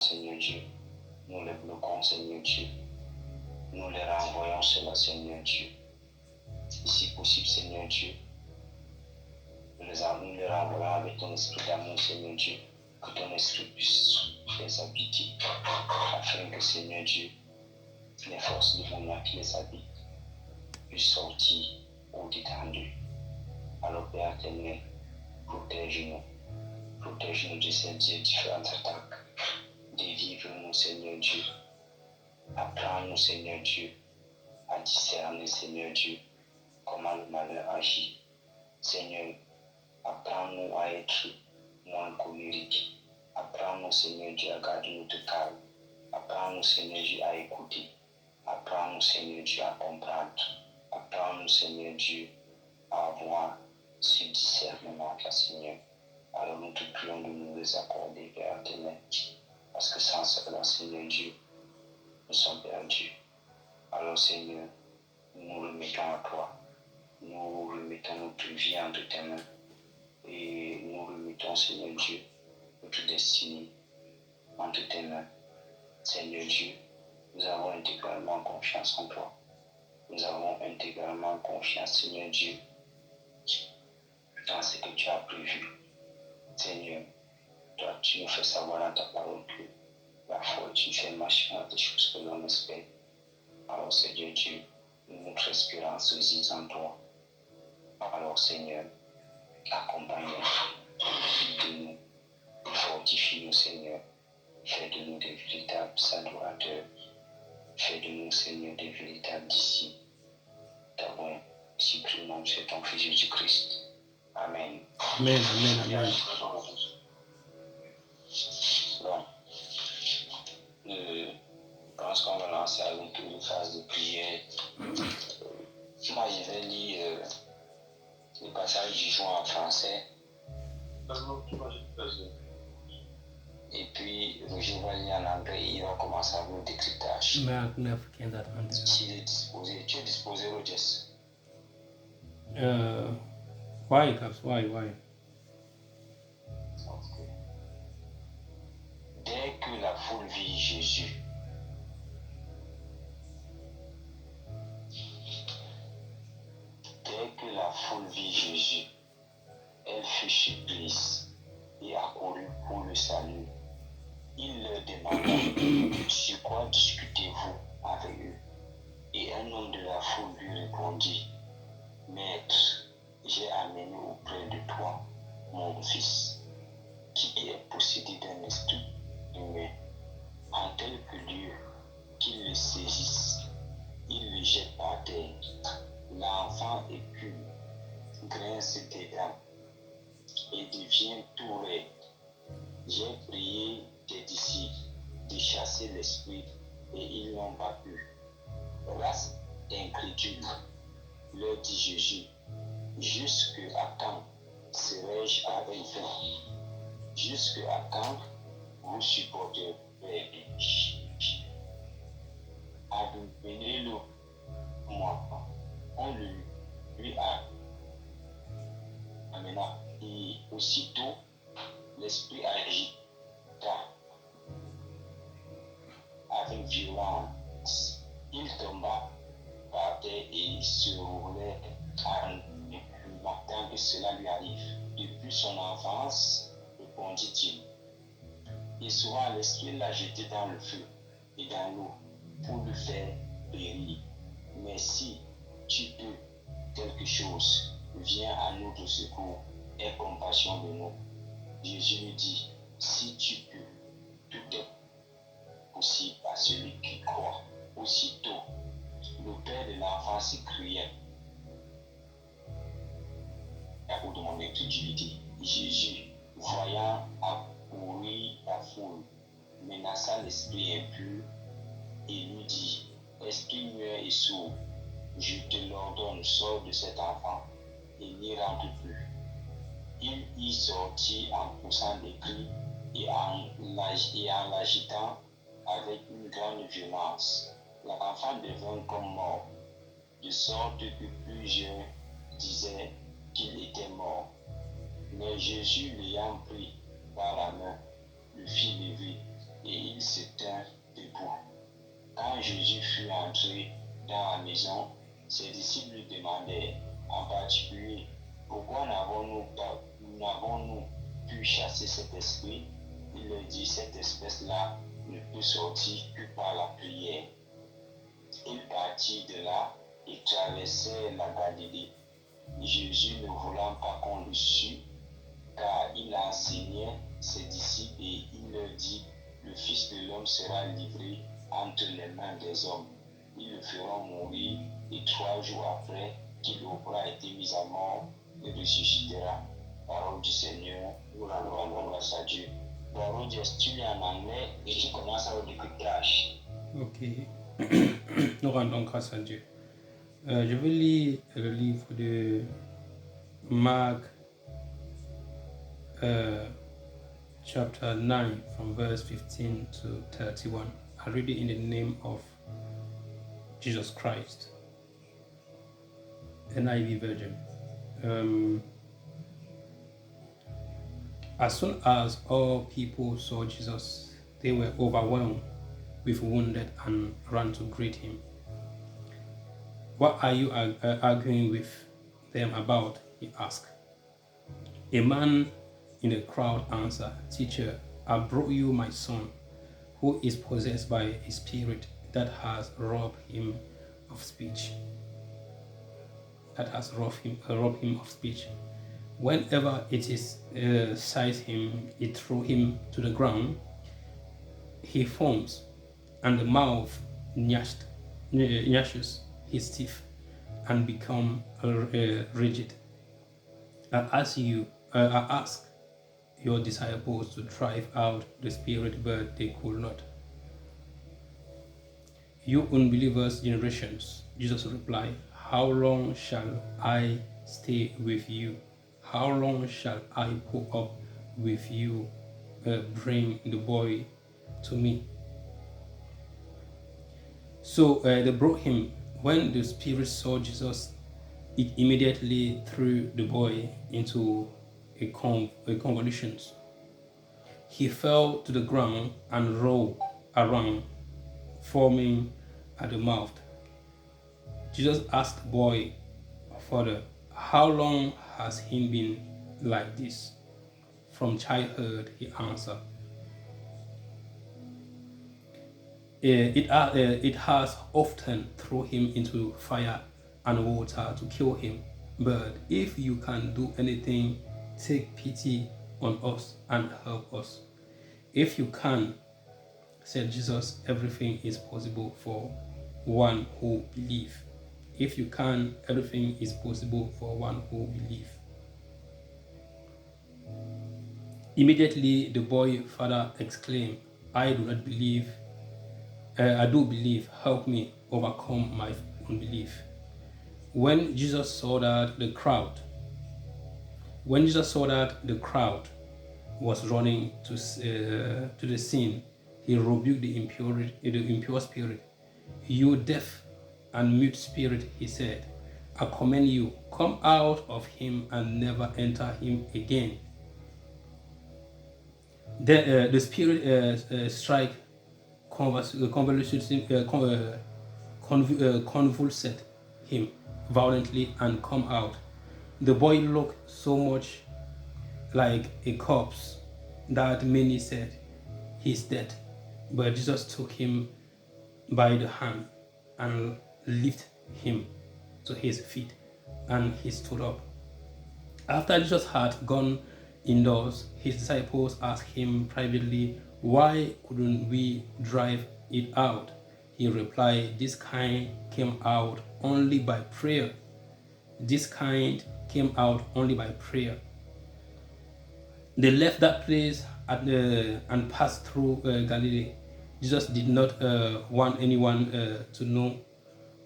Seigneur Dieu, nous les bloquons, Seigneur Dieu. Nous les renvoyons cela, Seigneur Dieu. Si possible, Seigneur Dieu, nous les renvoyons avec ton esprit d'amour, Seigneur Dieu, que ton esprit puisse les habiter, afin que, Seigneur Dieu, les forces démoniaques qui les habitent puissent sortir au-dedans d'eux. Alors, Père éternel, protège-nous de ces différentes attaques. Délivre-nous, Seigneur Dieu. Apprends-nous, Seigneur Dieu, à discerner, Seigneur Dieu, comment le malheur agit. Seigneur, apprends-nous à être moins colériques. Apprends-nous, Seigneur Dieu, à garder notre calme. Apprends-nous, Seigneur Dieu, à écouter. Apprends-nous, Seigneur Dieu, à comprendre. Apprends-nous, Seigneur Dieu, à avoir ce discernement-là, Seigneur. Alors nous te prions de nous les accorder, Père éternel. Parce que sans cela, Seigneur Dieu, nous sommes perdus. Alors, Seigneur, nous nous remettons à toi. Nous remettons notre vie entre tes mains. Et nous remettons, Seigneur Dieu, notre destinée entre tes mains. Seigneur Dieu, nous avons intégralement confiance en toi. Nous avons intégralement confiance, Seigneur Dieu, dans ce que tu as prévu. Seigneur, toi, tu nous fais savoir dans ta parole que la foi est une ferme machine des choses que l'on espère. Alors, Seigneur Dieu, notre espérance réside en toi. Alors, Seigneur, accompagne-nous, guide-nous, fortifie-nous, Seigneur. Fais de nous des véritables adorateurs. Fais de nous, Seigneur, des véritables disciples. T'avons supprimé c'est ton Fils Jésus-Christ. Amen. Amen, amen, amen. Bon, je pense qu'on va lancer avec une phase de prière. Moi, je vais lire le passage du jour en français. Et puis, Roger va lire en anglais et il va commencer avec le décryptage. S'il est disposé. Tu es disposé, Rogers? Why? Okay. Dès que la foule vit Jésus, elle fut surprise et accourut pour le salut. Il leur demanda sur quoi discutez-vous avec eux. Et un homme de la foule lui répondit, Maître, j'ai amené auprès de toi mon fils, qui est possédé d'un esprit humain. En quelque lieu qu'il le saisisse, il le jette par terre. L'enfant écume, grince des dents et devient tout raide. J'ai prié tes disciples de chasser l'esprit et ils n'ont pas pu. Race incrédule, leur dit Jésus, jusqu'à quand serai-je avec vous? Jusqu'à quand vous supporterez? Amenez-le moi. On le lui amena. Et aussitôt, l'esprit agita avec violence. Il tomba par terre et se roulait en attendant que cela lui arrive. Depuis son enfance, répondit-il. Et souvent l'esprit l'a jeté dans le feu et dans l'eau pour le faire périr. Mais si tu peux quelque chose, viens à notre secours, aie compassion de nous. Jésus lui dit, si tu peux, tout est possible à celui qui croit. Aussitôt, le père de l'enfant s'écriait à cause de mon incrédulité. Jésus, voyant accourir la foule, menaça l'esprit impur et lui dit, esprit muet et sourd, je te l'ordonne, sors de cet enfant et n'y rentre plus. Il y sortit en poussant des cris et en l'agitant avec une grande violence. L'enfant devint comme mort, de sorte que plusieurs disaient qu'il était mort. Mais Jésus, l'ayant pris par la main, le fit lever et il se tint debout. Quand Jésus fut entré dans la maison, ses disciples lui demandèrent en particulier pourquoi n'avons-nous pu chasser cet esprit. Il leur dit, cette espèce-là ne peut sortir que par la prière. Il partit de là et traversait la Galilée. Jésus, ne voulant pas qu'on le sût, car il enseignait ses disciples et il leur dit, le Fils de l'homme sera livré entre les mains des hommes. Ils le feront mourir et 3 jours après qu'il aura été mis à mort, il ressuscitera. Parole du Seigneur, nous rendons grâce à Dieu. Bon, Roger, tu lis en anglais et tu commences à avoir des décryptage. Ok. Nous rendons grâce à Dieu. Je vais lire le livre de Mark, chapter 9, from verse 15 to 31. I read it in the name of Jesus Christ, NIV version. As soon as all people saw Jesus, they were overwhelmed with wonder and ran to greet him. What are you arguing with them about? He asked. A man in the crowd answered, Teacher, I brought you my son, who is possessed by a spirit that has robbed him of speech. Robbed him of speech. Whenever it is seized him, it throws him to the ground. He foams, and the mouth gnashes his teeth and become rigid. I ask your disciples to drive out the spirit, but they could not. You unbelievers generations, Jesus replied, how long shall I stay with you? How long shall I put up with you? Bring the boy to me. So they brought him. When the spirit saw Jesus, it immediately threw the boy into a convulsions. He fell to the ground and rolled around, foaming at the mouth. Jesus asked the boy further, how long has he been like this? From childhood, he answered. It has often thrown him into fire and water to kill him. But if you can do anything, take pity on us and help us. If you can, said Jesus, everything is possible for one who believes. If you can, everything is possible for one who believes. Immediately the boy's father exclaimed, I do believe, help me overcome my unbelief. When Jesus saw that the crowd was running to the scene, he rebuked the impure spirit. You deaf and mute spirit, he said, I command you, come out of him and never enter him again. Then the spirit strike convulsed him violently and come out. The boy looked so much like a corpse that many said, he's dead. But Jesus took him by the hand and lifted him to his feet, and he stood up. After Jesus had gone indoors, his disciples asked him privately, why couldn't we drive it out? He replied, this kind came out only by prayer. This kind came out only by prayer. They left that place and passed through Galilee. Jesus did not want anyone to know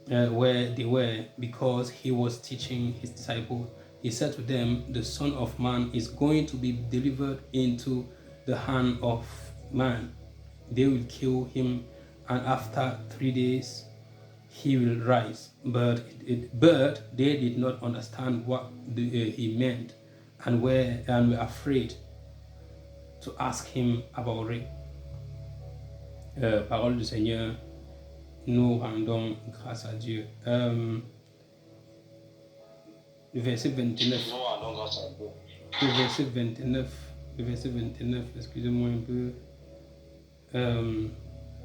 where they were, because he was teaching his disciples. He said to them, the Son of Man is going to be delivered into the hand of man. They will kill him, and after 3 days he will rise. But they did not understand what he meant, and were afraid to ask him about it. Parole du Seigneur, nous rendons grâce à Dieu. Le verset 29. Nous rendons grâce à Dieu. Le verset 29, excusez-moi un peu.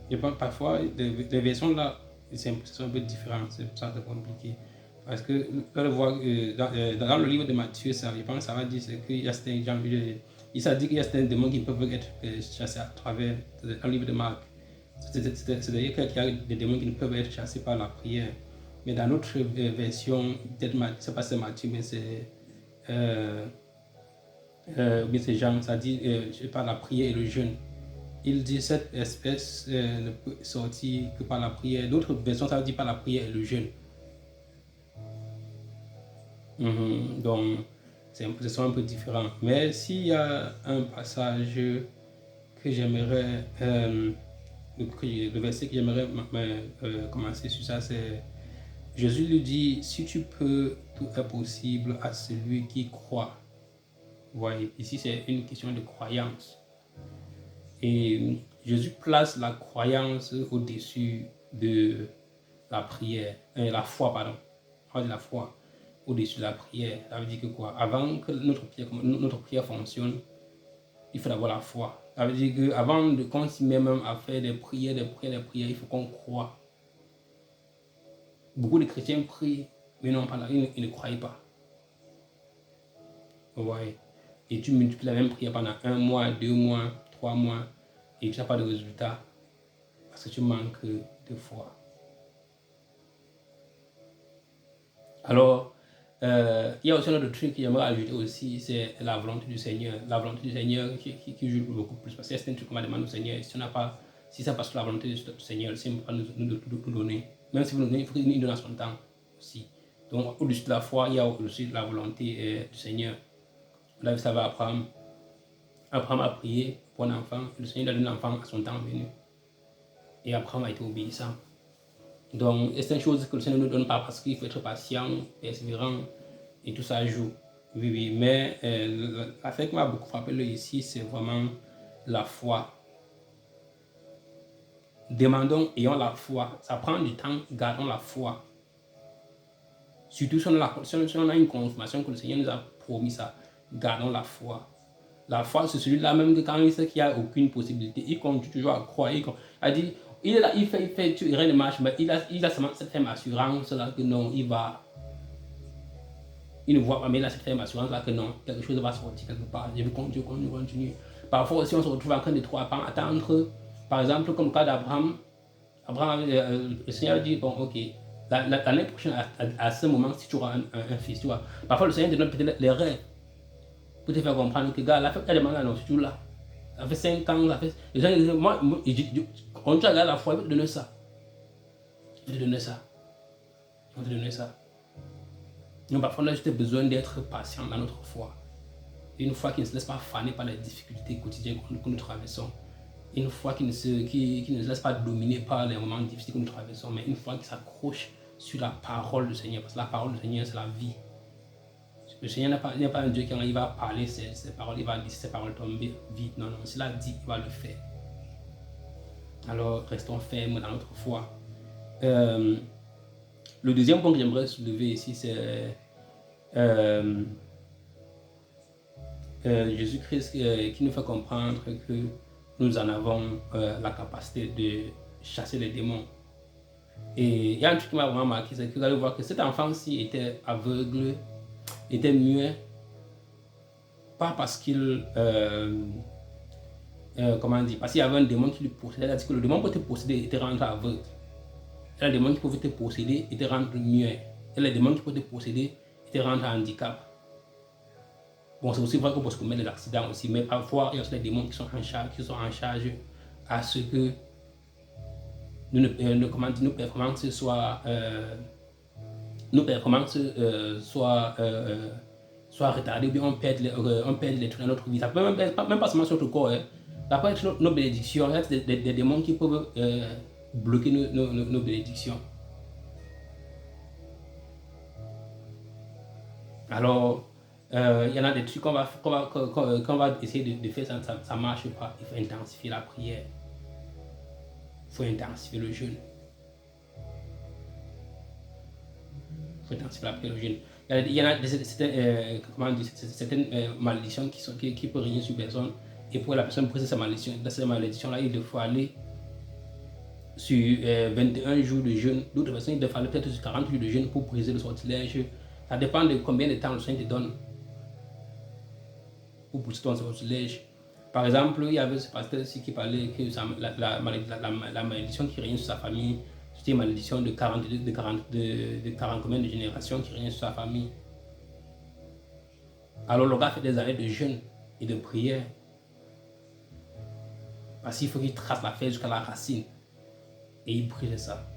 Je pense parfois, les versions là, sont un peu différentes, c'est pour ça que c'est compliqué. Parce que dans le livre de Matthieu, ça, je pense que ça va dire qu'il y a certains gens, il s'est dit qu'il y a certains démons qui peuvent être chassés à travers, dans le livre de Marc. C'est-à-dire qu'il y a des démons qui ne peuvent être chassés par la prière. Mais dans notre version, peut-être, c'est pas c'est Matthieu, mais c'est Jean, ça dit par la prière et le jeûne. Il dit cette espèce ne peut sortir que par la prière. D'autres versions, ça veut dire par la prière et le jeûne. Donc, ce sont un peu différents. Mais s'il y a un passage que j'aimerais, le verset que j'aimerais commencer sur ça, c'est Jésus lui dit, si tu peux, tout est possible à celui qui croit. Vous voyez, ici c'est une question de croyance. Et Jésus place la croyance au-dessus de la prière, la foi, pardon. On dit la foi au-dessus de la prière. Ça veut dire que quoi? Avant que notre prière fonctionne, il faut avoir la foi. Ça veut dire qu'avant de continuer même à faire des prières, il faut qu'on croit. Beaucoup de chrétiens prient, mais non, ils ne croient pas. Vous voyez? Et tu multiplies la même prière pendant 1 mois, 2 mois, 3 mois, et tu n'as pas de résultat parce que tu manques de foi. Alors, il y a aussi un autre truc que j'aimerais ajouter aussi, c'est la volonté du Seigneur. La volonté du Seigneur qui joue beaucoup plus. Parce que c'est un truc qu'on va demander au Seigneur. Si ça passe sur la volonté du Seigneur, le Seigneur ne peut pas nous donner. Même si vous nous donnez, il faut qu'il nous donne à son temps aussi. Donc, au-dessus de la foi, il y a aussi la volonté du Seigneur. Là, vous savez, Abraham a prié pour un enfant. Le Seigneur lui a donné l'enfant à son temps venu. Et Abraham a été obéissant. Donc, c'est une chose que le Seigneur ne nous donne pas parce qu'il faut être patient, persévérant, et tout ça joue. Oui. Mais l'affaire qui m'a beaucoup frappé là, ici, c'est vraiment la foi. Demandons, ayons la foi. Ça prend du temps, gardons la foi. Surtout si on a une confirmation que le Seigneur nous a promis ça, gardons la foi. La foi, c'est celui-là même que quand il sait qu'il n'y a aucune possibilité, il continue toujours à croire. Il dit, il est là, il fait rien de marche, mais il a seulement cette ferme assurance là que non, il ne voit pas, mais il a cette ferme assurance là que non, quelque chose va sortir quelque part. Je vais continuer. Parfois aussi, on se retrouve en train de trop attendre. Par exemple, comme le cas d'Abraham, le Seigneur dit, bon, ok, l'année prochaine, à ce moment, si tu auras un fils, tu vois. Parfois, le Seigneur te donne peut-être les rêves pour te faire comprendre que, gars, la fête, elle demande, non, c'est tout là. Ça fait 5 ans, ça fait. Les gens disent, moi, quand tu regardes la foi, il va te donner ça. Il va te donner ça. Donc, parfois, on a juste besoin d'être patient dans notre foi. Une foi qui ne se laisse pas faner par les difficultés quotidiennes que nous traversons. Une foi qui ne se laisse pas dominer par les moments difficiles que nous traversons, mais une foi qui s'accroche sur la parole du Seigneur. Parce que la parole du Seigneur, c'est la vie. Le Seigneur n'est pas un Dieu qui va parler ses paroles, il va laisser ses paroles tomber vite. Non, s'il a dit, il va le faire. Alors, restons fermes dans notre foi. Le deuxième point que j'aimerais soulever ici, c'est Jésus-Christ qui nous fait comprendre que nous en avons la capacité de chasser les démons. Et il y a un truc qui m'a vraiment marqué, c'est que vous allez voir que cet enfant-ci était aveugle, était muet, pas parce qu'il parce qu'il y avait un démon qui lui possédait. C'est-à-dire que le démon peut te posséder et te rendre aveugle. Et le démon qui peut te posséder et te rendre muet. Et le démon qui peut te posséder et te rendre handicap. Bon, c'est aussi vrai qu'on peut se commettre des accidents aussi, mais parfois il y a aussi des démons qui sont en charge à ce que nos performances soient retardées, ou bien on perd les trucs dans notre vie. Ça peut même pas seulement sur notre corps. Ça peut être nos bénédictions. Il y a des démons qui peuvent bloquer nos bénédictions. Alors, il y en a des trucs qu'on va essayer de faire, ça ne marche pas. Il faut intensifier la prière. faut intensifier le jeûne. Il faut intensifier la prière, le jeûne. Il y en a certaines malédictions qui peuvent régner sur personne. Et pour la personne briser sa malédiction, dans cette malédiction-là, il faut aller sur 21 jours de jeûne. D'autres personnes, il doivent aller peut-être sur 40 jours de jeûne pour briser le sortilège. Ça dépend de combien de temps le Seigneur te donne pour briser ton sortilège. Par exemple, il y avait ce pasteur ici qui parlait que la malédiction qui régnait sur sa famille, c'était une malédiction de 40 combien de générations qui régnait sur sa famille. Alors le gars fait des années de jeûne et de prière. Parce qu'il faut qu'il trace la feuille jusqu'à la racine. Et il brise ça.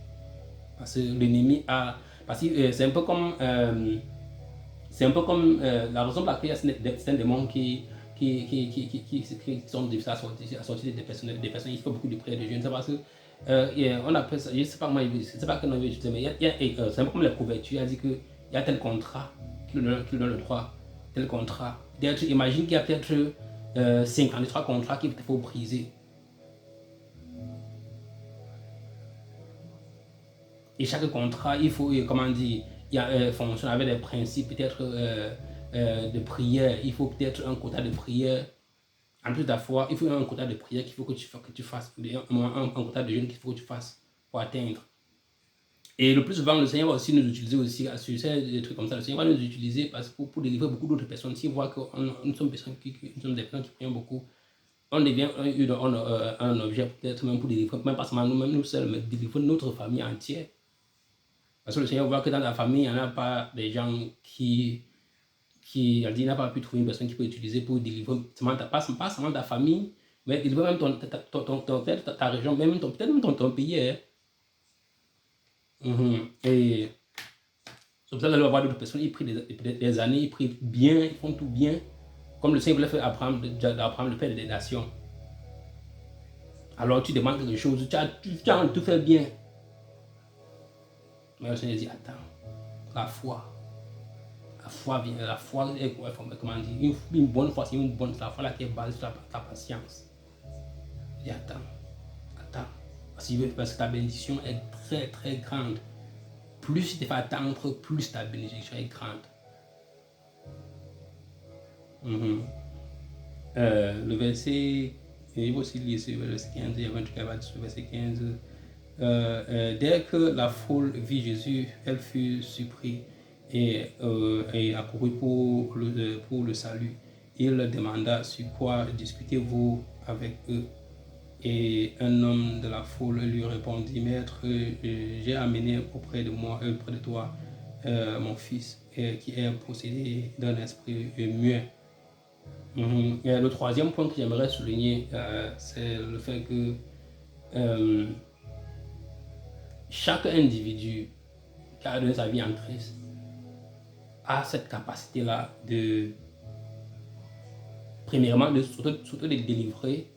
Parce que l'ennemi a... Parce que c'est un peu comme... la raison pour laquelle c'est un démon qui sont difficiles à sortir des personnes. Il faut beaucoup de prières de jeûne. C'est parce que... on appelle ça... Je ne sais pas comment il veut... Je ne sais pas quel nom il veut utiliser, mais c'est un peu comme les couvertures. Il a dit qu'il y a tel contrat qui lui donne le droit. Tel contrat. Imagine qu'il y a peut-être 53 contrats qu'il faut briser. Et chaque contrat, il faut, comment dire, fonctionne avec des principes peut-être de prière. Il faut peut-être un quota de prière. En plus de la foi, il faut un quota de prière qu'il faut que tu fasses, un quota de jeûne qu'il faut que tu fasses pour atteindre. Et le plus souvent, le Seigneur va aussi nous utiliser aussi, sur des trucs comme ça. Le Seigneur va nous utiliser parce que pour délivrer beaucoup d'autres personnes. S'il voit que nous sommes des personnes qui prient beaucoup, on devient un objet peut-être même pour délivrer, même pas seulement nous-mêmes, nous seuls, mais délivrer notre famille entière. Parce que le Seigneur voit que dans la famille, il n'y en a pas des gens qui il n'a pas pu trouver une personne qui peut utiliser pour délivrer, pas seulement ta famille, mais délivrer même ta région, peut-être même ton pays. Hein. Et c'est pour ça qu'il va voir d'autres personnes, ils prient des années, ils prient bien, ils font tout bien. Comme le Seigneur voulait faire Abraham, le père des nations. Alors tu demandes quelque chose, tu as tout fait bien. Mais le Seigneur dit, attends, la foi vient, la foi est, comment dire, une bonne foi, c'est une bonne, la foi là qui est basée sur ta patience. Il dit, attends, parce que ta bénédiction est très très grande. Plus tu te fais attendre, plus ta bénédiction est grande. Le verset, il faut aussi lire le verset 15, il y a un truc à dire sur le verset 15. Dès que la foule vit Jésus, elle fut surprise et accourut pour le salut. Il demanda sur quoi discutez-vous avec eux. Et un homme de la foule lui répondit, Maître, j'ai amené auprès de toi, mon fils, qui est possédé d'un esprit muet. Et le troisième point que j'aimerais souligner, c'est le fait que chaque individu qui a donné sa vie en Christ a cette capacité-là de, premièrement, surtout de délivrer.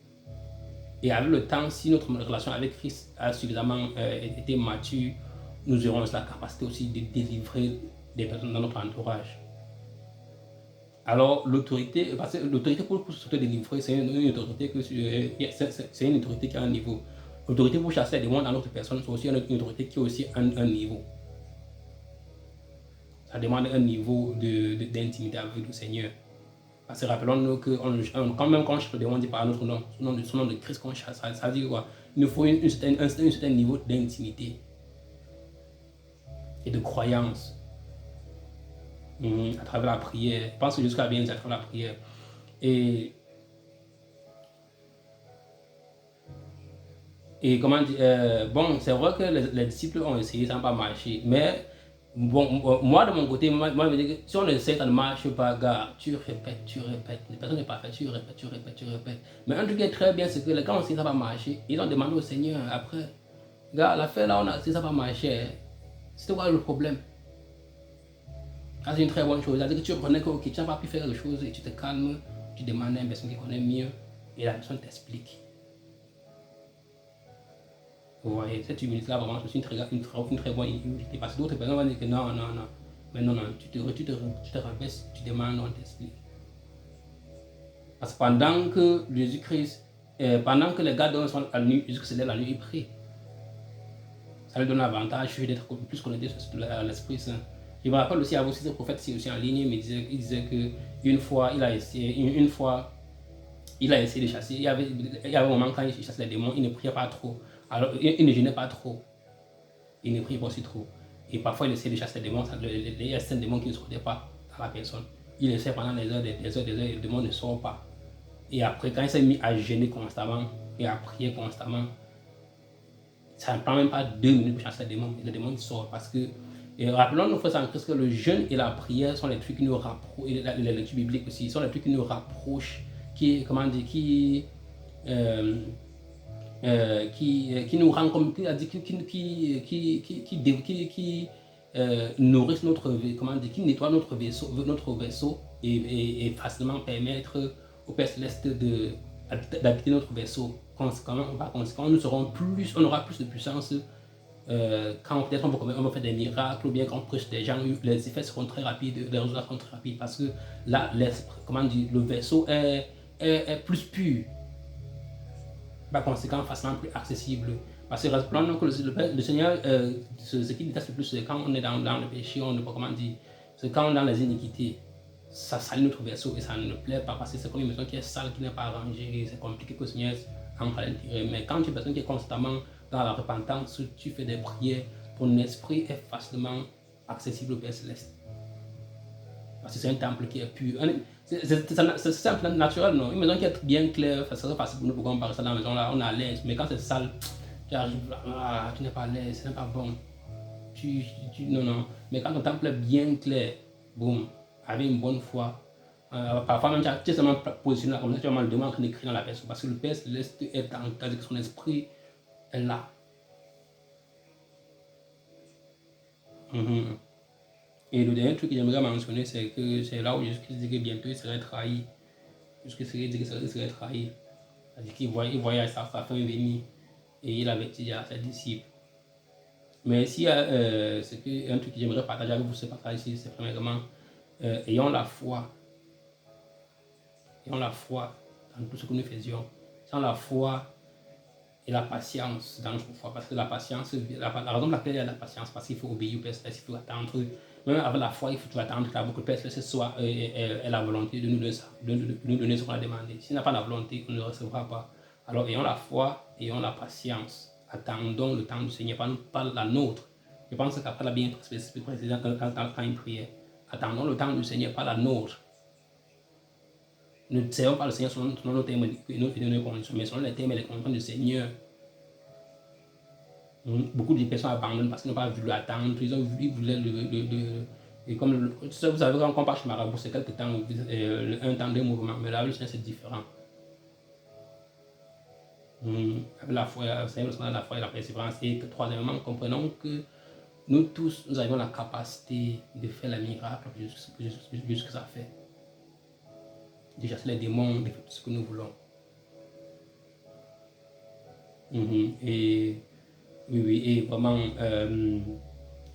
Et avec le temps, si notre relation avec Christ a suffisamment été mature, nous aurons la capacité aussi de délivrer des personnes dans notre entourage. Alors, l'autorité, parce que l'autorité pour se délivrer, c'est une autorité c'est une autorité qui a un niveau. L'autorité pour chasser les démons dans notre personne, c'est aussi une autorité qui a aussi un niveau. Ça demande un niveau d'intimité avec le Seigneur. Parce que rappelons-nous que quand on chasse le démon, on dit par notre nom, son nom de Christ qu'on chasse, ça veut dire quoi? Il nous faut un certain niveau d'intimité et de croyance à travers la prière. Je pense que jusqu'à bien, c'est à travers la prière. Et comment dire, bon, c'est vrai que les disciples ont essayé, ça n'a pas marché, mais bon, moi de mon côté, moi je me dis que si on essaie, ça ne marche pas, gars, tu répètes, les personnes n'est pas fait, tu répètes. Mais un truc qui est très bien, c'est que quand on sait que ça va marcher, ils ont demandé au Seigneur après, gars, l'affaire là, on a si ça va marcher, c'était quoi le problème? Ça c'est une très bonne chose, c'est-à-dire que tu reconnais que tu n'as pas pu faire quelque chose et tu te calmes, tu demandes à une personne qui connaît mieux et la personne t'explique. Vous voyez, cette humilité-là, vraiment, c'est une très bonne humilité. Parce que d'autres personnes vont dire que non. Mais non, tu te rabaisses, tu demandes, on t'explique. Parce que pendant que Jésus-Christ, pendant que les gars donnent à la nuit, Jésus se lève la nuit, il prie. ça lui donne l'avantage d'être plus connecté à l'Esprit Saint. Je me rappelle aussi, il y avait aussi des prophètes aussi en ligne, il disait qu'une fois, il a essayé de chasser, il y avait un moment quand il chassait les démons, il ne priait pas trop, alors il ne jeûnait pas trop, il ne priait pas aussi trop. Et parfois il essayait de chasser les démons, il y a certains démons qui ne sortaient pas dans la personne. Il essaie pendant des heures, et le démon ne sort pas. Et après, quand il s'est mis à jeûner constamment et à prier constamment, ça ne prend même pas 2 minutes pour chasser le démon. Et le démon sort parce que, rappelons-nous, frères en Christ, que le jeûne et la prière sont les trucs qui nous rapprochent, et les lectures bibliques aussi, sont les trucs qui nous rapprochent, qui nous rendent comme, qui nourrissent notre, qui nettoient notre vaisseau et facilement permettre au Père Céleste d'habiter notre vaisseau. Conséquemment, on aura plus de puissance quand peut-être on va faire des miracles ou bien quand on prêche des gens, les effets seront très rapides, les résultats seront très rapides parce que là, le vaisseau est plus pur. Par conséquent, facilement plus accessible. Parce que rappelons que le Seigneur, ce qui déteste le plus, c'est quand on est dans le péché, on ne peut pas comment dire, c'est quand on est dans les iniquités. Ça salit notre vaisseau et ça ne nous plaît pas parce que c'est comme une maison qui est sale, qui n'est pas arrangée, c'est compliqué que le Seigneur entre à l'intérieur. Mais quand tu es une personne qui est constamment dans la repentance, tu fais des prières, ton esprit est facilement accessible au Père Céleste. Parce que c'est un temple qui est pur. C'est un plan naturel, non? Une maison qui est bien claire, ça serait facile pour nous pour comparer ça dans la maison là, on est à l'aise. Mais quand c'est sale, tu arrives là, tu n'es pas à l'aise, ce n'est pas bon. Non. Mais quand ton temple est bien clair, boum, avec une bonne foi, parfois même tu es seulement positionné comme ça, tu as le demande en écrit dans la personne. Parce que le Père Céleste est en cas que son esprit est là. Et le dernier truc que j'aimerais mentionner, c'est que c'est là où Jésus-Christ dit que bientôt il serait trahi. Jésus-Christ dit qu'il serait trahi. C'est-à-dire qu'il voyait sa fin venir et il avait dit à ses disciples. Mais s'il y a un truc que j'aimerais partager avec vous, c'est premièrement, ayons la foi. Ayons la foi dans tout ce que nous faisions. Sans la foi et la patience dans notre foi. Parce que la patience, la raison pour laquelle il y a la patience, parce qu'il faut obéir au Père Céleste, il faut attendre. Même avec la foi, il faut attendre que le Père Céleste soit la volonté de nous donner ce qu'on a demandé. S'il n'a pas la volonté, on ne le recevra pas. Alors ayons la foi, ayons la patience. Attendons le temps du Seigneur, pas la nôtre. Je pense qu'après la bien précédente, quand il priait, attendons le temps du Seigneur, pas la nôtre. Ne servons pas le Seigneur selon nos termes et nos conditions, mais selon les termes et les conditions du Seigneur. Beaucoup de personnes abandonnent parce qu'ils n'ont pas voulu attendre, ils voulaient et comme vous savez, quand on part chez Marabout, c'est quelque temps, un temps de mouvement, mais là, le Seigneur, c'est différent. Avec la foi, la foi et la persévérance. Et troisièmement, comprenons que nous tous, nous avons la capacité de faire les miracles juste que ça fait. De chasser les démons, de faire tout ce que nous voulons. Et vraiment,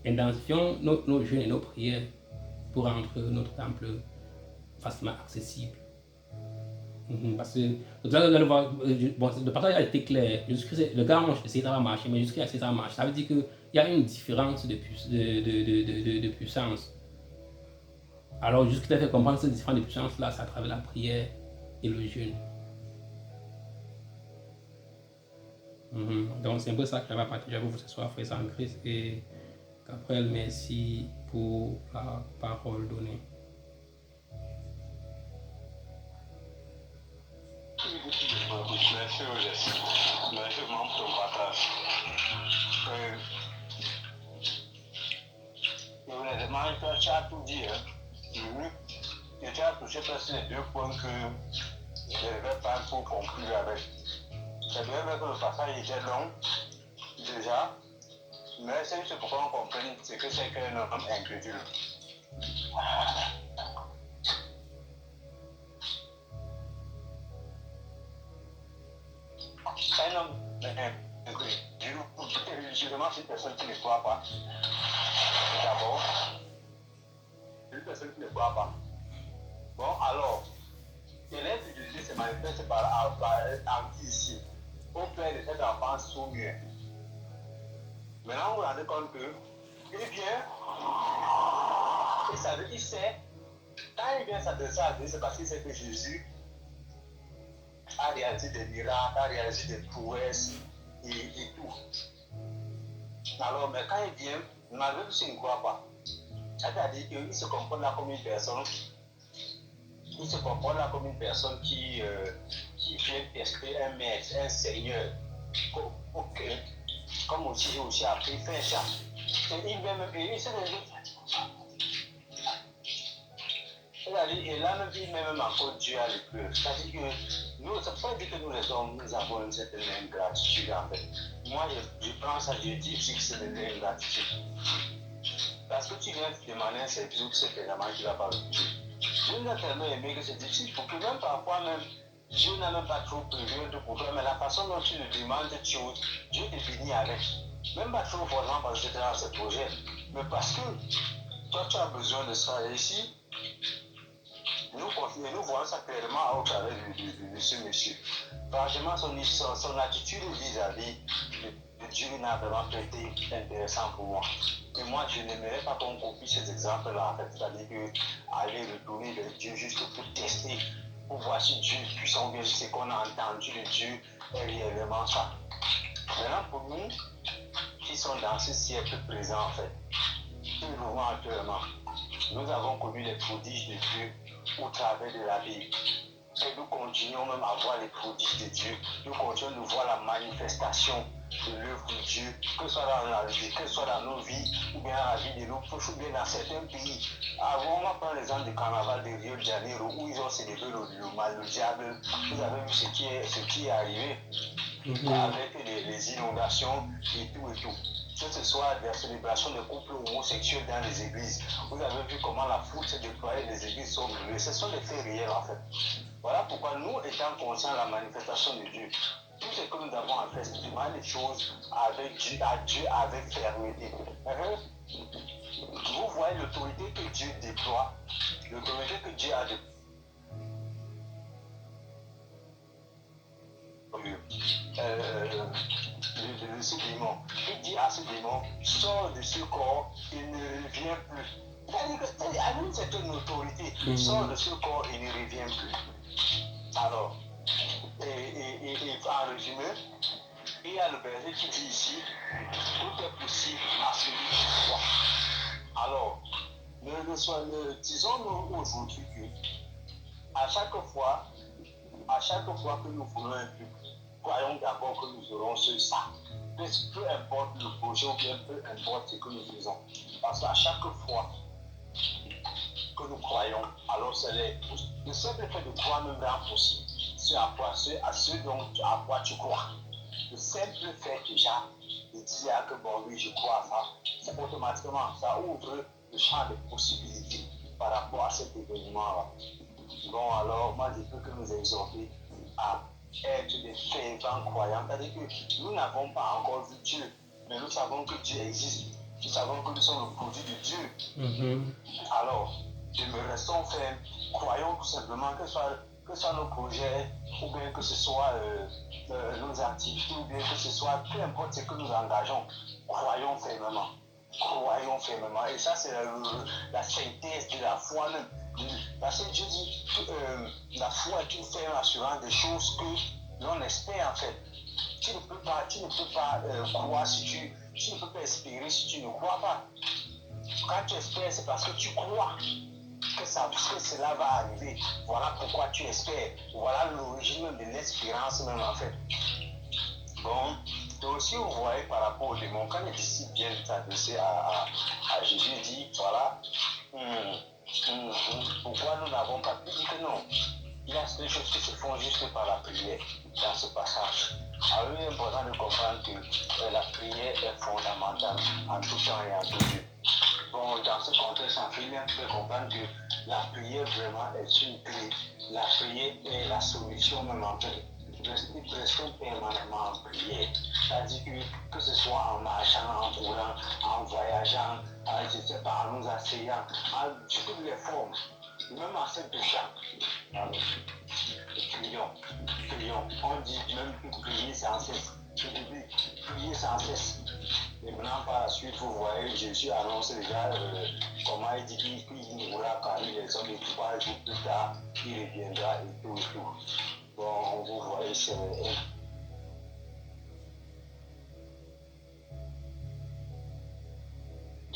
intensifions nos jeûnes et nos prières pour rendre notre temple facilement accessible. Parce que le passage a été clair. Le gars essayé de marcher, mais jusqu'à essayé de marcher. Ça veut dire qu'il y a une différence de puissance. Alors, juste qu'il a fait comprendre cette différence de puissance là, c'est à travers la prière et le jeûne. Donc, c'est un peu ça que j'avais à partager avec vous ce soir, frère en Christ. Et Gabriel, merci pour la parole donnée. Merci, Roger. Merci vraiment pour ton partage. Honnêtement, tu as tout dit. Et tu as touché presque les 2 points que je devais prendre pour conclure avec. C'est bien vrai que le passage était long, déjà, mais c'est juste pour qu'on comprenne ce que c'est qu'un homme incrédule. Un homme incrédule, justement, c'est une personne qui ne croit pas. D'abord, une personne qui ne croit pas. Bon, alors, l'être de Jésus se manifeste par ici. Au père de cet enfant soumis. Maintenant, vous vous rendez compte que il vient, il sait, quand il vient s'adresser à Dieu, c'est parce qu'il sait que Jésus a réalisé des miracles, a réalisé des prouesses et tout. Alors, mais quand il vient, malgré tout, il ne croit pas. C'est-à-dire qu'il se comporte là comme une personne. Il se comporte là comme une personne qui vient tester un maître, un seigneur. Comme aussi après, il fait ça. Et il vient même il se dit. Et là, même, il met même encore Dieu à l'épreuve. C'est-à-dire que nous, ça ne veut pas dire que nous les hommes, nous avons une certaine ingratitude en fait. Moi, je pense à Dieu dire que c'est de l'ingratitude. Parce que tu viens te demander un service où tu sais clairement qu'il ne va pas le Dieu. Dieu nous a tellement aimé que c'est difficile pour que même parfois même, Dieu n'a même pas trop prévu un truc pour toi, mais la façon dont tu lui demandes des choses, Dieu te bénit avec. Même pas trop forcément parce que tu es dans ce projet, mais parce que toi tu as besoin de ça. Et ici, nous voyons ça clairement au travers de ce monsieur. Franchement, son attitude vis-à-vis de Dieu n'a vraiment pas été intéressant pour moi. Et moi, je n'aimerais pas qu'on copie ces exemples-là, en fait. C'est-à-dire aller retourner vers Dieu juste pour tester, pour voir si Dieu est puissant, ou bien ce qu'on a entendu de Dieu est réellement ça. Maintenant, pour nous, qui sont dans ce siècle présent, en fait, qui nous vivons actuellement, nous avons connu les prodiges de Dieu au travers de la Bible. Et nous continuons même à voir les prodiges de Dieu. Nous continuons de voir la manifestation de l'œuvre de Dieu, que ce soit dans la vie, que ce soit dans nos vies, ou bien dans la vie de nos proches, ou bien dans certains pays. Avant, on va prendre l'exemple du carnaval de Rio de Janeiro, où ils ont célébré le diable. Vous avez vu ce qui est arrivé avec les inondations et tout et tout. Que ce soit des célébrations de couples homosexuels dans les églises. Vous avez vu comment la foule s'est déployée, les églises sont brûlées. Ce sont des faits réels en fait. Voilà pourquoi nous, étant conscients de la manifestation de Dieu, tout ce que nous avons à faire, c'est de demander les choses avec Dieu, à Dieu avec fermeté. Vous voyez l'autorité que Dieu déploie, l'autorité que Dieu a déployée. Ce démon. Il dit à ce démon, sors de ce corps, il ne revient plus. C'est-à-dire qu'à une certaine autorité, sors de ce corps, il ne revient plus. Alors, et en résumé, il y a le verset qui dit ici, tout est possible à celui qui croit. Alors, disons-nous aujourd'hui que à chaque fois que nous voulons un truc, croyons d'abord que nous aurons ça. Peu importe le projet ou bien peu importe ce que nous faisons. Parce qu'à chaque fois que nous croyons, alors c'est le simple fait de croire nous rend possible. À ce à quoi tu crois. Le simple fait déjà de dire que bon oui je crois à ça, c'est automatiquement ça ouvre le champ de possibilités par rapport à cet événement-là. Bon alors moi je peux que nous exhorter à être des fervents croyants. C'est-à-dire que nous n'avons pas encore vu Dieu, mais nous savons que Dieu existe. Nous savons que nous sommes le produit de Dieu. Alors, restons fermes, croyons tout simplement que ce soit nos projets, ou bien que ce soit nos activités, ou bien que ce soit peu importe ce que nous engageons, croyons fermement. Croyons fermement. Et ça, c'est la synthèse de la foi même. Parce que Dieu dit que la foi est une ferme assurance des choses que l'on espère en fait. Tu ne peux pas croire si tu ne peux pas espérer si tu ne crois pas. Quand tu espères, c'est parce que tu crois que cela va arriver. Voilà pourquoi tu espères. Voilà l'origine de l'espérance même en fait. Bon, et aussi vous voyez par rapport au démon, quand les disciples viennent s'adresser à Jésus, il dit, voilà, pourquoi nous n'avons pas pu dire que non. Il y a des choses qui se font juste par la prière dans ce passage. Alors il est important de comprendre que la prière est fondamentale en tout temps et en tout lieu. Bon, dans ce contexte, en fait, il faut comprendre que la prière vraiment est une clé. La prière est la solution même en fait. Restons permanemment en prière. C'est-à-dire que ce soit en marchant, en roulant, en voyageant, je ne sais pas, en nous asseyant, en toutes les formes, même en cette chant. Prions. On dit même que prier sans cesse. Prier sans cesse. Et maintenant, Maintenant, par la suite, vous voyez, Jésus annonce déjà comment il dit qu'il mourra parmi les hommes et 3 jours plus tard, il reviendra et tout et tout. Bon, vous voyez, c'est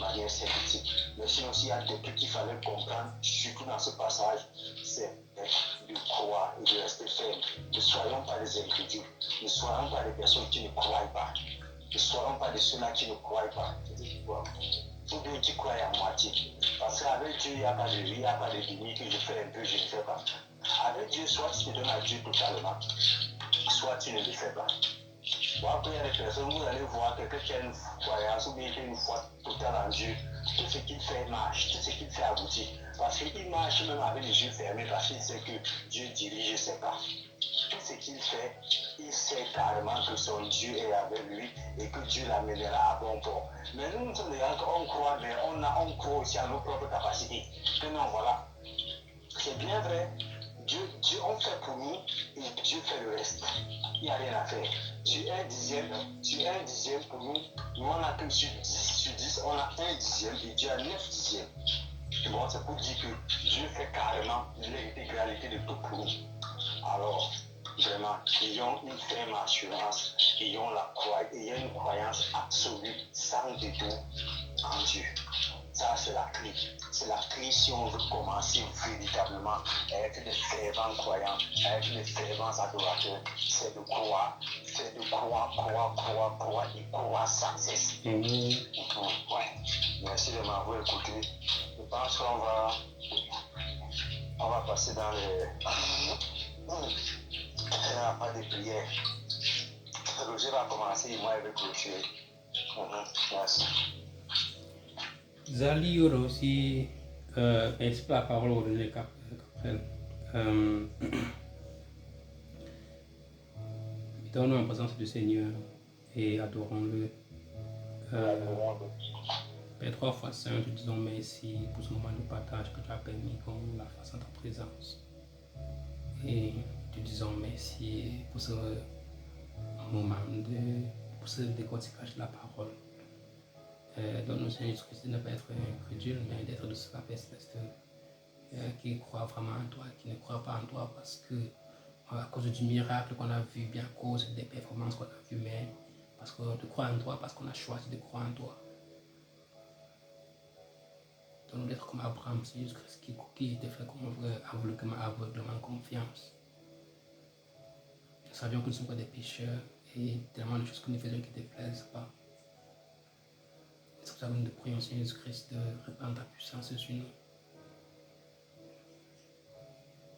manière synthétique. Mais sinon, s'il y a des trucs qu'il fallait comprendre, surtout dans ce passage, c'est de croire et de rester ferme. Ne soyons pas des incrédules. Ne soyons pas des personnes qui ne croient pas. Ne soyons pas de ceux-là qui ne croient pas. Ou bien qui croient à moitié. Parce qu'avec Dieu, il n'y a pas de vie, il n'y a pas de limite que je fais un peu, je ne fais pas. Avec Dieu, soit tu te donnes à Dieu totalement, soit tu ne le fais pas. Bon, après, il y a des personnes, vous allez voir quelqu'un qui a une croyance ou bien qui a une foi totale en Dieu. Tout ce qu'il fait marche, tout ce qu'il fait aboutit. Parce qu'il marche même avec les yeux fermés, parce qu'il sait que Dieu dirige ses pas. Tout ce qu'il fait, il sait carrément que son Dieu est avec lui et que Dieu l'amènera à bon port. Mais nous sommes des gens qu'on croit, mais on croit aussi à nos propres capacités. Que non, voilà. C'est bien vrai. Dieu, on fait pour nous et Dieu fait le reste. Il n'y a rien à faire. Sur un dixième pour nous, nous on a que sur 10, on a un dixième et Dieu a 9 dixièmes. Bon, c'est pour dire que Dieu fait carrément l'intégralité de tout pour nous. Alors, vraiment, ayons une ferme assurance, ayons une croyance absolue, sans détour en Dieu. Ça, c'est la clé. C'est la clé si on veut commencer véritablement à être des fervents croyants, à être des fervents adorateurs. C'est de croire. C'est de croire et croire sans cesse. Ouais. Merci de m'avoir écouté. Je pense qu'on va passer dans la part de prière. Roger va commencer et moi je vais clôturer. Merci. Zali aussi explique la parole au René Caprel. Mettons-nous en présence du Seigneur et adorons-le. Père, 3 fois Saint, te disons merci pour ce moment de partage que tu as permis qu'on la fasse en ta présence. Et te disons merci pour ce moment pour ce décortiquage de la parole. Donne-nous, Seigneur Jésus-Christ, de ne pas être incrédule, mais d'être de ceux qui croient vraiment en toi, qui ne croient pas en toi parce que à cause du miracle qu'on a vu, bien à cause des performances qu'on a vues, mais parce qu'on te croit en toi, parce qu'on a choisi de croire en toi. Donne-nous d'être comme Abraham, Seigneur Jésus-Christ, qui était fait comme aveuglement confiance. Nous savions que nous sommes pas des pécheurs et tellement de choses que nous faisions qui ne te plaisent pas. C'est pour ça que nous te prions, Seigneur Jésus-Christ, de répandre ta puissance sur nous.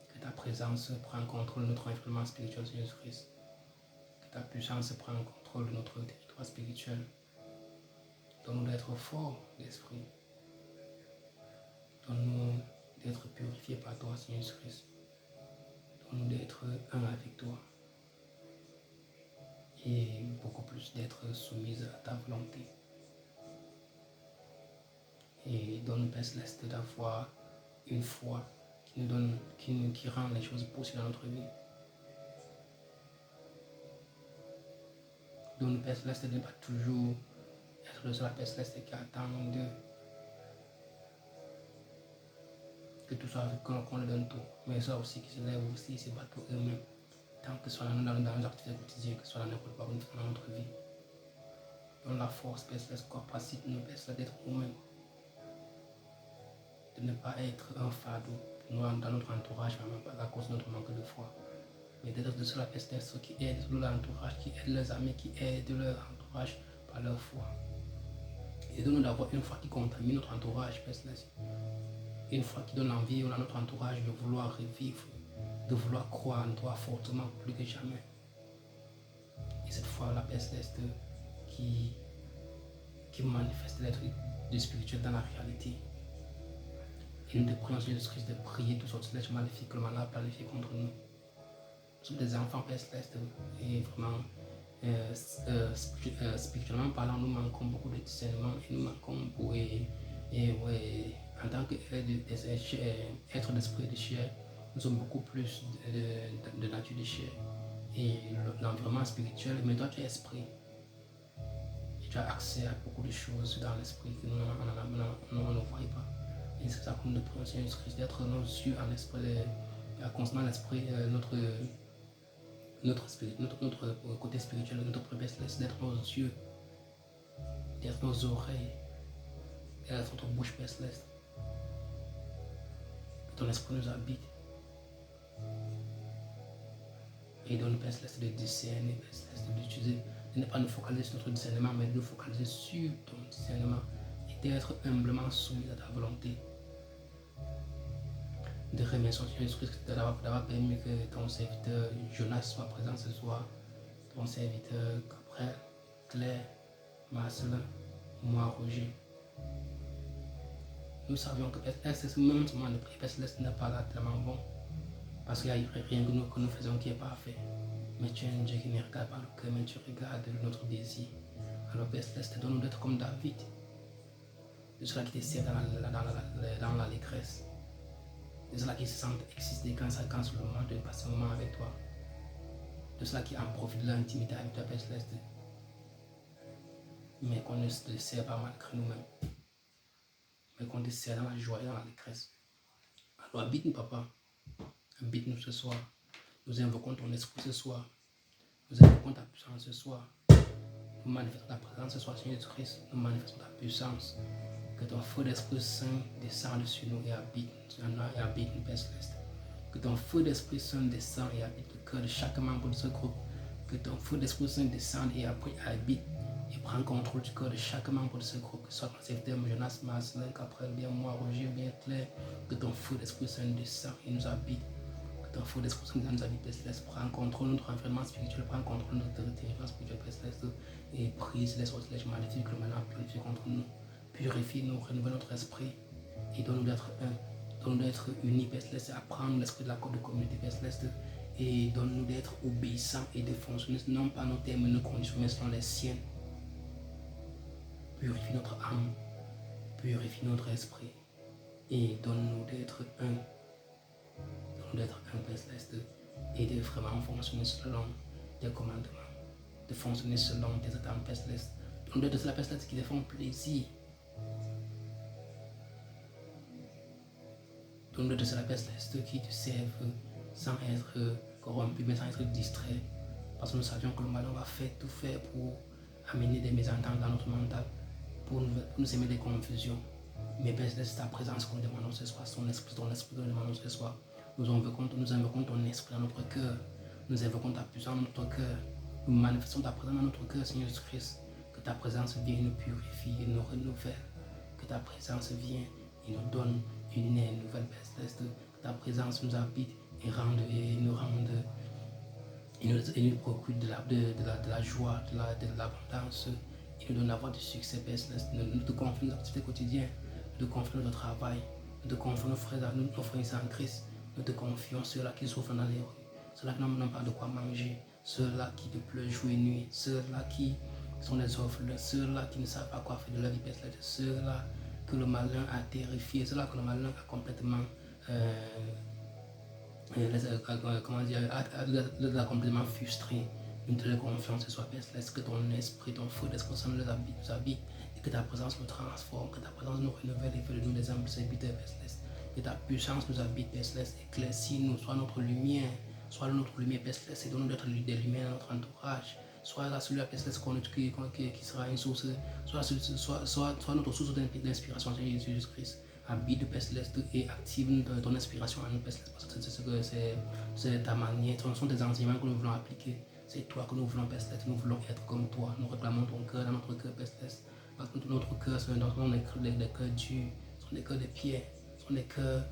Que ta présence prenne contrôle de notre environnement spirituel, Seigneur Jésus-Christ. Que ta puissance prenne contrôle de notre territoire spirituel. Donne-nous d'être forts d'esprit. Donne-nous d'être purifiés par toi, Seigneur Jésus-Christ. Donne-nous d'être un avec toi. Et beaucoup plus d'être soumise à ta volonté. Et donne-nous, Père Céleste, d'avoir une foi qui rend les choses possibles dans notre vie. Donne-nous, Père Céleste, de ne pas toujours être le seul Père Céleste qui attend que tout soit qu'on leur donne tout, mais ça aussi qui se lèvent aussi, se battent pour eux-mêmes, tant que ce soit dans nos activités quotidiennes, que ce soit dans n'importe quoi dans notre vie. Donne la force, Père Céleste, capacite-nous, Père Céleste, d'être nous-mêmes. De ne pas être un fardeau pour nous dans notre entourage, vraiment pas à cause de notre manque de foi. Mais d'être de ceux-là, Père Céleste, qui aident leur entourage, qui aident leurs amis, qui aident leur entourage par leur foi. Et de nous d'avoir une foi qui contamine notre entourage, Père Céleste. Une foi qui donne envie à notre entourage de vouloir revivre, de vouloir croire en toi fortement plus que jamais. Et cette foi, la Père Céleste, qui manifeste l'être du spirituel dans la réalité. Et nous te prions, Seigneur Jésus-Christ, de prier toutes sortes de lettres maléfiques que le mal a planifiées contre nous. Nous sommes des enfants, Père Céleste, et vraiment, spirituellement parlant, nous manquons beaucoup de discernement et nous manquons beaucoup. En tant qu'être d'esprit de chair, nous sommes beaucoup plus de nature de chair. Et l'environnement spirituel, mais toi tu es esprit. Et tu as accès à beaucoup de choses dans l'esprit que nous ne voyons pas. Et c'est ça que nous prions, Seigneur Jésus-Christ, d'être nos yeux en esprit, à constamment l'esprit, notre côté spirituel, notre Père Céleste, d'être nos yeux, d'être nos oreilles, d'être notre bouche, Père Céleste. Que ton esprit nous habite. Et donne, Père Céleste, de discerner, Père Céleste, d'utiliser, de ne pas nous focaliser sur notre discernement, mais de nous focaliser sur ton discernement et d'être humblement soumis à ta volonté. De remercier Seigneur Jésus-Christ d'avoir permis que ton serviteur Jonas soit présent ce soir, ton serviteur Gabriel, Claire, Marcelin, moi, Roger. Nous savions que ce moment de prière, Père Céleste n'est pas là tellement bon, parce qu'il n'y a rien que nous faisons qui est parfait. Mais tu es un Dieu qui ne regarde pas le cœur, mais tu regardes notre désir. Alors Père Céleste, donne-nous d'être comme David, de ceux-là qui te servent dans l'allégresse, de ceux-là qui se sentent exister quand c'est le moment de passer un moment avec toi, de ceux-là qui en profitent de l'intimité avec toi, Père Céleste, mais qu'on ne se sert pas malgré nous-mêmes, mais qu'on te sert dans la joie et dans l'allégresse. Alors habite-nous, Papa, habite-nous ce soir. Nous invoquons ton esprit ce soir. Nous invoquons ta puissance ce soir. Nous manifestons ta présence ce soir, Seigneur Jésus-Christ. Nous manifestons ta puissance. Que ton feu d'Esprit Saint descende sur nous et habite nous, Père Céleste. Que ton feu d'Esprit Saint descende et habite le cœur de chaque membre de ce groupe. Que ton feu d'Esprit Saint descende et habite et prend contrôle du cœur de chaque membre de ce groupe. Que ce soit ton serviteur Jonas, Marcelin, Gabriel, bien moi, Roger, bien Claire. Que ton feu d'Esprit Saint descende et nous habite. Ton feu d'Esprit Saint nous habite, Père Céleste, prends contrôle de notre environnement spirituel, prends contrôle de notre territoire spirituel, Père Céleste, et prise les sortes de maléfiques, le malin purifie contre nous, purifie-nous, renouvelle notre esprit, et donne-nous d'être un, donne-nous d'être unis, Père Céleste, apprendre l'esprit de la corde de communauté, Père Céleste, et donne-nous d'être obéissants et de fonctionner, non pas nos termes et nos conditions, mais selon les siennes. Purifie notre âme, purifie notre esprit, et donne-nous d'être un. D'être un Père Céleste et de vraiment fonctionner selon tes commandements, de fonctionner selon tes attentes, Père Céleste. Donc de cela, Père Céleste, qui te font plaisir. Donc de cela, Père Céleste, qui te servent sans être corrompu, mais sans être distrait. Parce que nous savions que le malin va tout faire pour amener des mésententes dans notre mental, pour nous aimer des confusions. Mais Père Céleste, ta présence que nous demandons ce soir, ton esprit que nous demandons ce soir. Nous invoquons ton esprit dans notre cœur. Nous invoquons ta puissance dans notre cœur. Nous manifestons ta présence dans notre cœur, Seigneur Jésus-Christ. Que ta présence vienne nous purifier et nous renouvelle. Que ta présence vienne et nous donne une nouvelle Céleste. Que ta présence nous habite et nous procure de la joie, de l'abondance. Et nous donne d'avoir du succès, Père Céleste. Nous te confions nos activités quotidiennes. Nous te confions notre travail. Nous te confions nos frères en Christ. Nous te confions ceux-là qui souffrent dans les rues, ceux-là qui n'ont pas de quoi manger, ceux-là qui te pleurent jour et nuit, ceux-là qui sont des orphelins, ceux-là qui ne savent pas quoi faire de leur vie, ceux-là que le malin a terrifié, ceux-là que le malin a complètement complètement frustré. Nous te confions ce soir, Père Céleste, que ton esprit, ton feu d'esprit Saint nous habite et que ta présence nous transforme, que ta présence nous renouvelle et fait de nous des âmes serviteurs, Père Céleste. Que ta puissance nous habite, Père Céleste, éclaircis-nous, sois notre lumière, Père Céleste, et donne-nous d'être des lumières dans notre entourage. Sois là celui-là, Père Céleste, qui sera une source, soit notre source d'inspiration, Seigneur Jésus-Christ. Habite, Père Céleste, et active ton inspiration à nous, Père Céleste, parce que c'est ta manière, ce sont tes enseignements que nous voulons appliquer. C'est toi que nous voulons, Père Céleste, nous voulons être comme toi. Nous réclamons ton cœur dans notre cœur, Père Céleste, parce que notre cœur, ce sont des cœurs durs, ce sont des cœurs de pierre. Ce sont des cœurs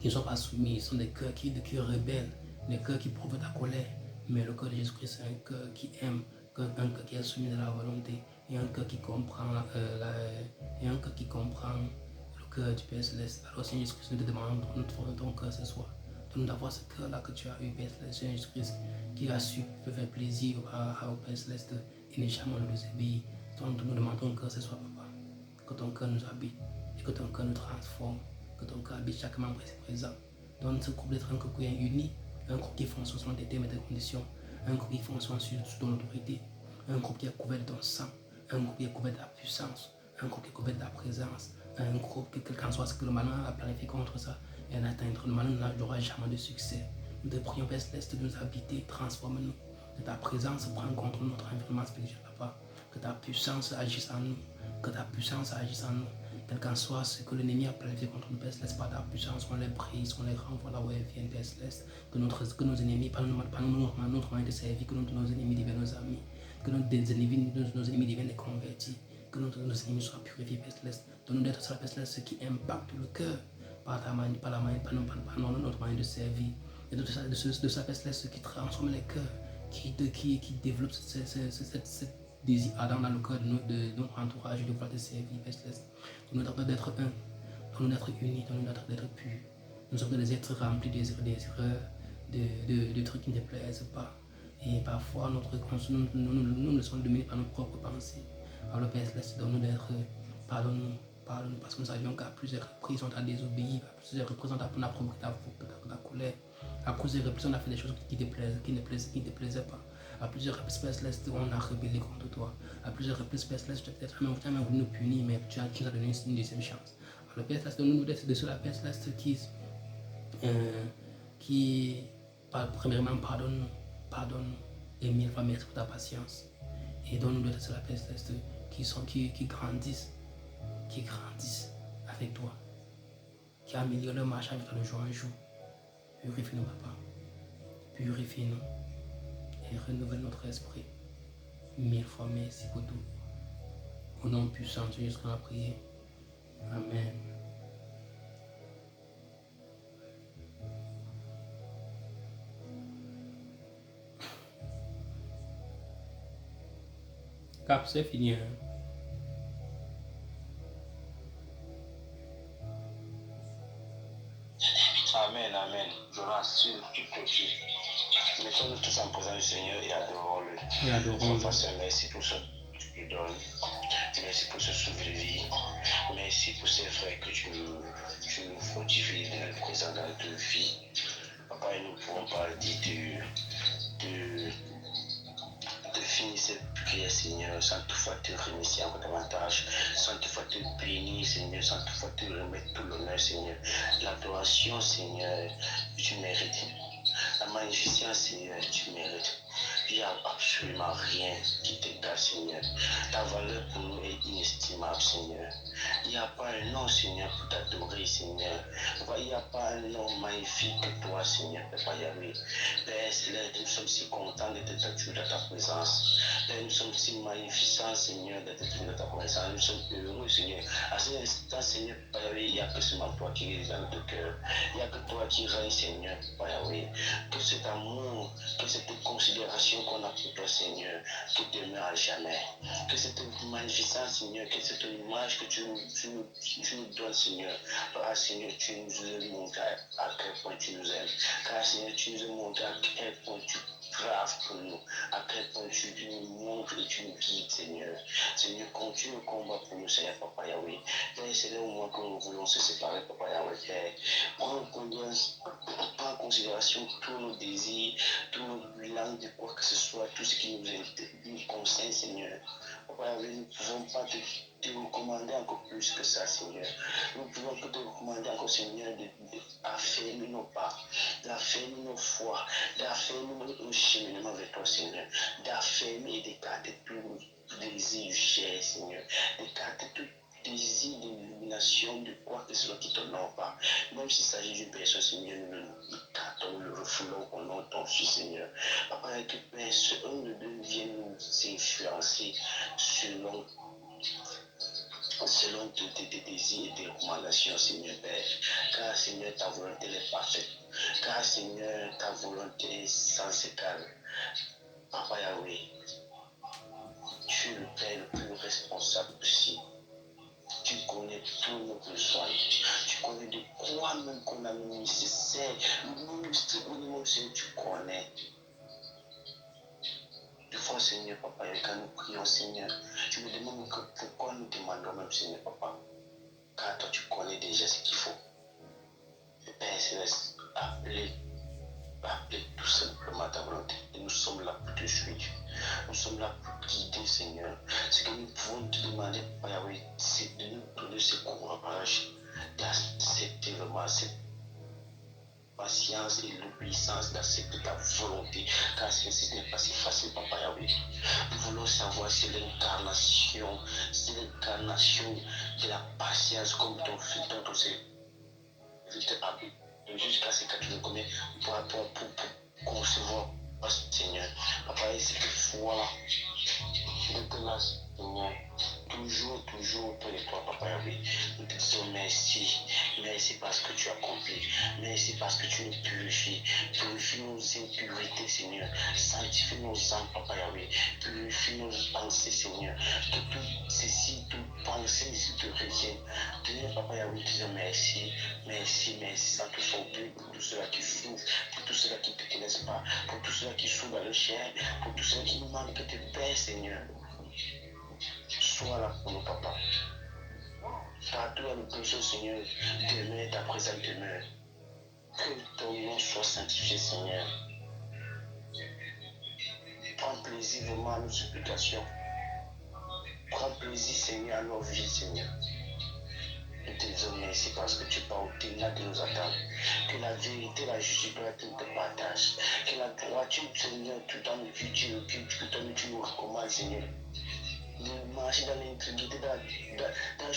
qui ne sont pas soumis, ce sont des cœurs qui rebellent, des cœurs qui prouvent ta colère. Mais le cœur de Jésus-Christ, c'est un cœur qui aime, un cœur qui est soumis à la volonté, et un cœur qui comprend, et un cœur qui comprend le cœur du Père Céleste. Alors Seigneur Jésus-Christ, nous te demandons de ton cœur ce soir. Donne-nous d'avoir ce cœur-là que tu as eu, Père Céleste, Seigneur Jésus-Christ, qui a su faire plaisir au Père Céleste et ne jamais nous désobéir. Donc nous demandons ton cœur ce soir, Papa, que ton cœur nous habite. Que ton cœur nous transforme, que ton cœur habite chaque membre ici présent. Donne ce groupe d'être un groupe uni, un groupe qui fonctionne selon tes termes et tes conditions, un groupe qui fonctionne sous ton autorité, un groupe qui est couvert de ton sang, un groupe qui est couvert de la puissance, un groupe qui est couvert de la présence, un groupe que quel qu'en soit ce que le malin a planifié contre ça, et en atteindre, le malin n'aura jamais de succès. Nous te prions, Père Céleste, de nous habiter, transforme-nous, que ta présence prenne contre notre environnement spirituel, Papa, que ta puissance agisse en nous, que ta puissance agisse en nous, quel qu'en soit ce que l'ennemi a planifié contre nous, Père Céleste, par ta puissance, on les brise, on les renvoie là où elles viennent, Père Céleste, que nos ennemis, pas notre moyen de servir, que nos ennemis deviennent nos amis, que nos ennemis deviennent des convertis, que nos ennemis soient purifiés, Père Céleste, donne-nous d'être sur la Père Céleste, ce qui impacte le cœur, par notre manière de servir, et de sa Père Céleste, qui transforme les cœurs, qui développe cette désir ardent dans le cœur de notre entourage, de pouvoir te servir, Père Céleste. Donne-nous d'être un, donne-nous d'être unis, donne-nous d'être purs. Nous sommes des êtres remplis de trucs qui ne te plaisent pas. Et parfois, nous ne sommes dominés par nos propres pensées. Alors, le Père Céleste, donne-nous d'être, pardonne-nous, parce que nous savions qu'à plusieurs reprises, on t'a désobéi, à plusieurs reprises, on t'a provoqué ta colère. À plusieurs reprises, on a fait des choses qui ne te plaisaient pas. À plusieurs reprises, Père Céleste, on a rébellé contre toi. À plusieurs reprises, Père Céleste, peut-être même voulu nous punir, mais tu nous as donné une deuxième chance. Alors, le Père Céleste, donne-nous d'être de ceux-là, Père Céleste, qui premièrement, pardonne, et mille fois merci pour ta patience. Et donne-nous d'être ceux-là, Père Céleste, qui grandissent avec toi, qui améliorent leur marche avec toi de jour en jour. Purifie-nous, Papa. Purifie-nous et renouvelle notre esprit. Mille fois merci pour tout. Au nom puissant de Jésus, qu'on a prié. Amen. Cap, c'est fini. Hein? Amen, amen. Jonas, tu peux. Mettons-nous tous en présence du Seigneur et adorons-le. Et adorons-le. Merci pour ce que tu nous donnes. Merci pour ce souffle de vie. Merci pour ces frères que tu nous fortifies de notre présence dans notre vie. Papa, nous ne pouvons pas dire de finir cette prière, Seigneur, sans toutefois te remercier encore davantage, sans toutefois te bénir, Seigneur, sans toutefois te remettre tout l'honneur, Seigneur. L'adoration, Seigneur, tu mérites. La magnificence, Seigneur, tu mérites. Il n'y a absolument rien qui t'égale, Seigneur. Ta valeur pour nous est inestimable, Seigneur. Il n'y a pas un nom, Seigneur, pour t'adorer, Seigneur. Il n'y a pas un nom magnifique que toi, Seigneur, Papa Yahweh. Père Céleste, nous sommes si contents d'être toujours dans ta présence. Père, nous sommes si magnificents, Seigneur, d'être toujours dans ta présence. Nous sommes heureux, Seigneur. À cet instant, Seigneur, Papa Yahweh, il n'y a que seulement toi qui est dans notre cœur. Il n'y a que toi qui règne, Seigneur, Papa Yahweh. Que cet amour, que cette considération qu'on a pour toi, Seigneur, qui demeure à jamais. Que cette magnificence, Seigneur, que cette image que tu nous donnes, Seigneur. Ah, Seigneur, tu nous as montré à quel point tu nous aimes. Car, Seigneur, tu nous as montré à quel point tu braves pour nous. À quel point tu nous montres et tu nous guides, Seigneur. Seigneur, continue le combat pour nous, Seigneur, Papa Yahweh. Père, c'est là au moment que nous voulons se séparer, Papa Yahweh. Père, prends en considération tous nos désirs, tous nos langues de quoi que ce soit, tout ce qui nous concerne, Seigneur. Papa Yahweh, nous ne pouvons pas te recommander encore plus que ça, Seigneur. Nous pouvons que te recommander encore, Seigneur, d'affermir nos pas, d'affermir nos foi, d'affermir nos cheminements avec toi, Seigneur, d'affermir et d'écarter tous nos désirs chers, Seigneur, d'écarter tout désir d'illumination de quoi que ce soit qui t'honore pas. Même s'il s'agit d'une personne, Seigneur, nous le tâtons, le refoulons au nom de ton Fils, Seigneur. Papa, que personne de deux vienne nous influencer selon tes désirs et tes recommandations, Seigneur Père. Car, Seigneur, ta volonté est parfaite. Car, Seigneur, ta volonté est sans égal. Papa Yahweh, tu es le Père le plus responsable possible. Tu connais tous nos besoins. Tu connais de quoi même qu'on a nécessaire. Le minimum, Seigneur, tu connais. Des fois, Seigneur, Papa, quand nous prions, Seigneur, je me demande pourquoi nous demandons même, Seigneur, Papa. Car toi, tu connais déjà ce qu'il faut. Le Père Céleste, appelez tout simplement ta volonté. Et nous sommes là pour te suivre. Nous sommes là pour guider, Seigneur. Ce que nous demander, Papa Yahweh, c'est de nous donner ce courage d'accepter vraiment cette patience et l'obéissance d'accepter ta volonté, car ce n'est pas si facile, Papa Yahweh. Nous voulons savoir si l'incarnation de la patience, comme ton serviteur a jusqu'à ce que tu le connais pour concevoir, Seigneur. Papa, et cette foi-là, de te là, Seigneur, toujours auprès de toi, Papa Yahweh. Nous te disons merci. Merci parce que tu as accompli. Merci parce que tu nous purifies. Purifie nos impurités, Seigneur. Sanctifie nos âmes, Papa Yahweh. Purifie nos pensées, Seigneur. Que tout ceci, toute pensée te revienne. Seigneur, Papa Yahweh, te disons merci. Merci, sans te former pour tous ceux-là qui souffrent, pour tous ceux-là qui ne te connaissent pas, pour tous ceux-là qui souffrent dans le chair, pour tous ceux qui nous manquent de paix, Seigneur. Sois là pour nous, Papa. Partout où nous péchons, Seigneur, demeure ta présence demeure. Que ton nom soit sanctifié, Seigneur. Prends plaisir vraiment à nos supplications. Prends plaisir, Seigneur, à nos vies, Seigneur. Nous te disons merci parce que tu parles au-delà de nos attentes. Que la vérité, la justice, tu te partages. Que la droiture, Seigneur, tout dans nos vies, que tu nous recommandes, Seigneur. De marcher dans l'intégrité, dans